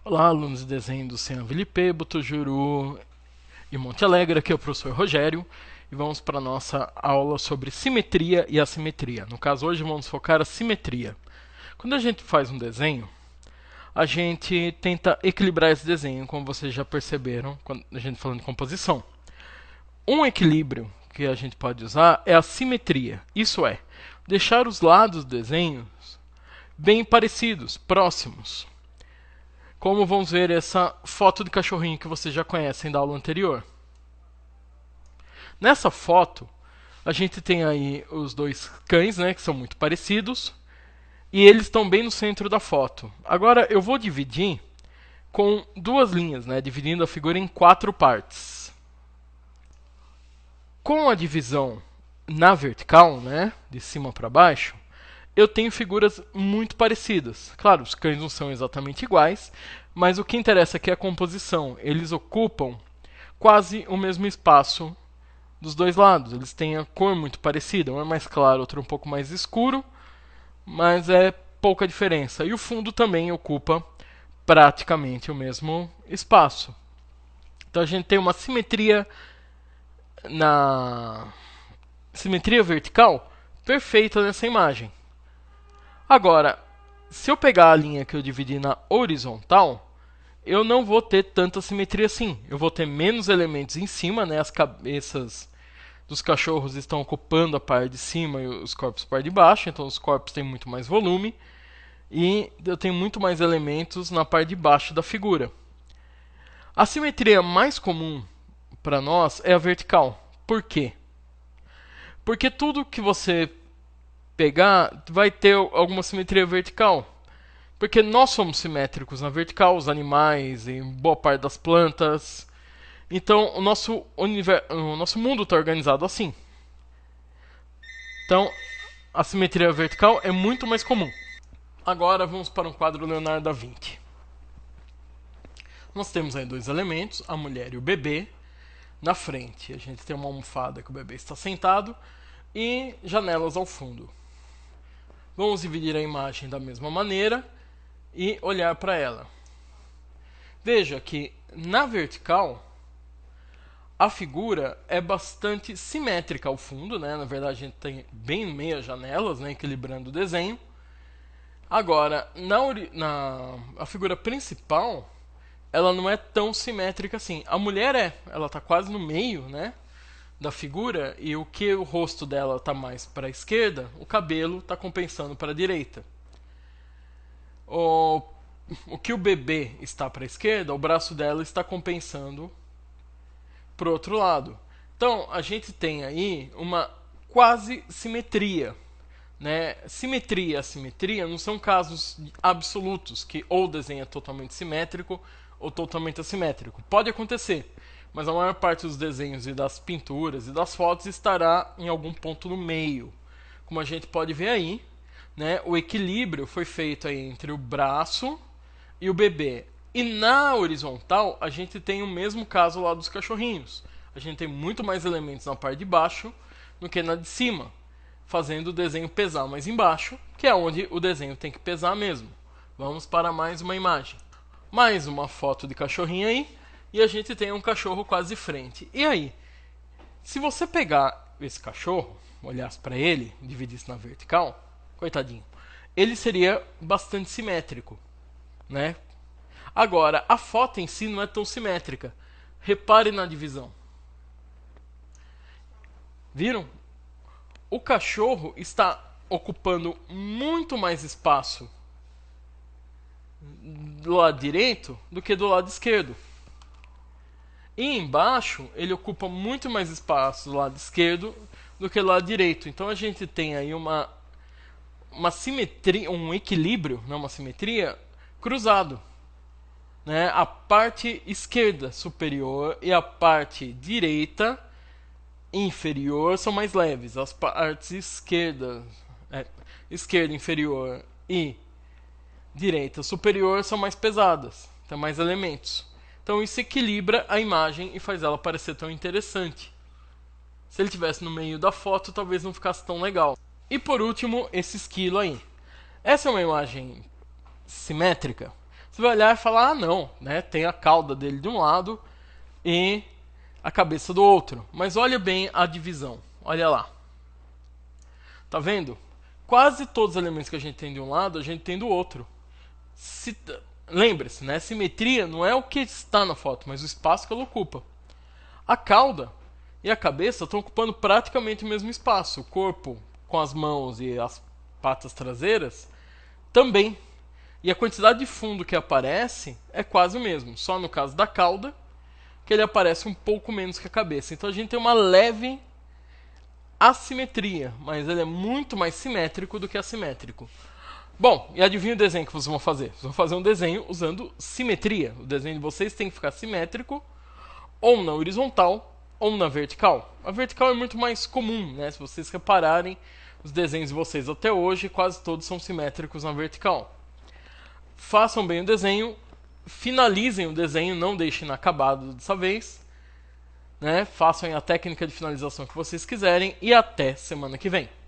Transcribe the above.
Olá, alunos de desenho do Cian Vilipê, Butujuru e Monte Alegre, aqui é o professor Rogério e vamos para a nossa aula sobre simetria e assimetria. No caso, hoje vamos focar a simetria. Quando a gente faz um desenho, a gente tenta equilibrar esse desenho, como vocês já perceberam quando a gente falando de composição. Um equilíbrio que a gente pode usar é a simetria, isso é, deixar os lados do desenho bem parecidos, próximos. Como vamos ver essa foto de cachorrinho que vocês já conhecem da aula anterior. Nessa foto, a gente tem aí os dois cães, né, que são muito parecidos, e eles estão bem no centro da foto. Agora eu vou dividir com duas linhas, né, dividindo a figura em 4 partes. Com a divisão na vertical, né, de cima para baixo, eu tenho figuras muito parecidas. Claro, os cães não são exatamente iguais, mas o que interessa aqui é a composição. Eles ocupam quase o mesmo espaço dos dois lados. Eles têm a cor muito parecida. Um é mais claro, outro um pouco mais escuro, mas é pouca diferença. E o fundo também ocupa praticamente o mesmo espaço. Então a gente tem uma simetria na simetria vertical perfeita nessa imagem. Agora, se eu pegar a linha que eu dividi na horizontal, eu não vou ter tanta simetria assim. Eu vou ter menos elementos em cima, né? As cabeças dos cachorros estão ocupando a parte de cima e os corpos a parte de baixo, então os corpos têm muito mais volume. E eu tenho muito mais elementos na parte de baixo da figura. A simetria mais comum para nós é a vertical. Por quê? Porque tudo que você pegar vai ter alguma simetria vertical. Porque nós somos simétricos na vertical, os animais e boa parte das plantas. Então o nosso mundo está organizado assim. Então a simetria vertical é muito mais comum. Agora vamos para um quadro Leonardo da Vinci. Nós temos aí dois elementos, a mulher e o bebê. Na frente a gente tem uma almofada que o bebê está sentado e janelas ao fundo. Vamos dividir a imagem da mesma maneira e olhar para ela. Veja que na vertical a figura é bastante simétrica ao fundo, né? Na verdade a gente tem bem no meio as janelas, né? Equilibrando o desenho. Agora, a figura principal, ela não é tão simétrica assim. A mulher ela está quase no meio, né? Da figura, e o que o rosto dela está mais para a esquerda, o cabelo está compensando para a direita. O que o bebê está para a esquerda, o braço dela está compensando para o outro lado. Então a gente tem aí uma quase simetria. Né? Simetria e assimetria não são casos absolutos, que ou o desenho é totalmente simétrico ou totalmente assimétrico. Pode acontecer, mas a maior parte dos desenhos e das pinturas e das fotos estará em algum ponto no meio. Como a gente pode ver aí, né, o equilíbrio foi feito aí entre o braço e o bebê. E na horizontal, a gente tem o mesmo caso lá dos cachorrinhos. A gente tem muito mais elementos na parte de baixo do que na de cima, fazendo o desenho pesar mais embaixo, que é onde o desenho tem que pesar mesmo. Vamos para mais uma imagem. Mais uma foto de cachorrinho aí. E a gente tem um cachorro quase de frente. E aí? Se você pegar esse cachorro, olhasse para ele, dividisse na vertical, coitadinho, ele seria bastante simétrico, né? Agora, a foto em si não é tão simétrica. Repare na divisão. Viram? O cachorro está ocupando muito mais espaço do lado direito do que do lado esquerdo. E embaixo ele ocupa muito mais espaço do lado esquerdo do que do lado direito. Então a gente tem aí uma simetria, um equilíbrio, não uma simetria, cruzado. Né? A parte esquerda superior e a parte direita inferior são mais leves. As partes esquerda inferior e direita superior são mais pesadas, tem mais elementos. Então isso equilibra a imagem e faz ela parecer tão interessante. Se ele estivesse no meio da foto, talvez não ficasse tão legal. E por último, esse esquilo aí. Essa é uma imagem simétrica. Você vai olhar e falar, ah não, né? Tem a cauda dele de um lado e a cabeça do outro. Mas olha bem a divisão, olha lá. Tá vendo? Quase todos os elementos que a gente tem de um lado, a gente tem do outro. Lembre-se, né? Simetria não é o que está na foto, mas o espaço que ela ocupa. A cauda e a cabeça estão ocupando praticamente o mesmo espaço. O corpo com as mãos e as patas traseiras também. E a quantidade de fundo que aparece é quase o mesmo. Só no caso da cauda, que ele aparece um pouco menos que a cabeça. Então a gente tem uma leve assimetria, mas ele é muito mais simétrico do que assimétrico. Bom, e adivinha o desenho que vocês vão fazer? Vocês vão fazer um desenho usando simetria. O desenho de vocês tem que ficar simétrico, ou na horizontal, ou na vertical. A vertical é muito mais comum, né? Se vocês repararem, os desenhos de vocês até hoje, quase todos são simétricos na vertical. Façam bem o desenho, finalizem o desenho, não deixem inacabado dessa vez. Né? Façam a técnica de finalização que vocês quiserem e até semana que vem.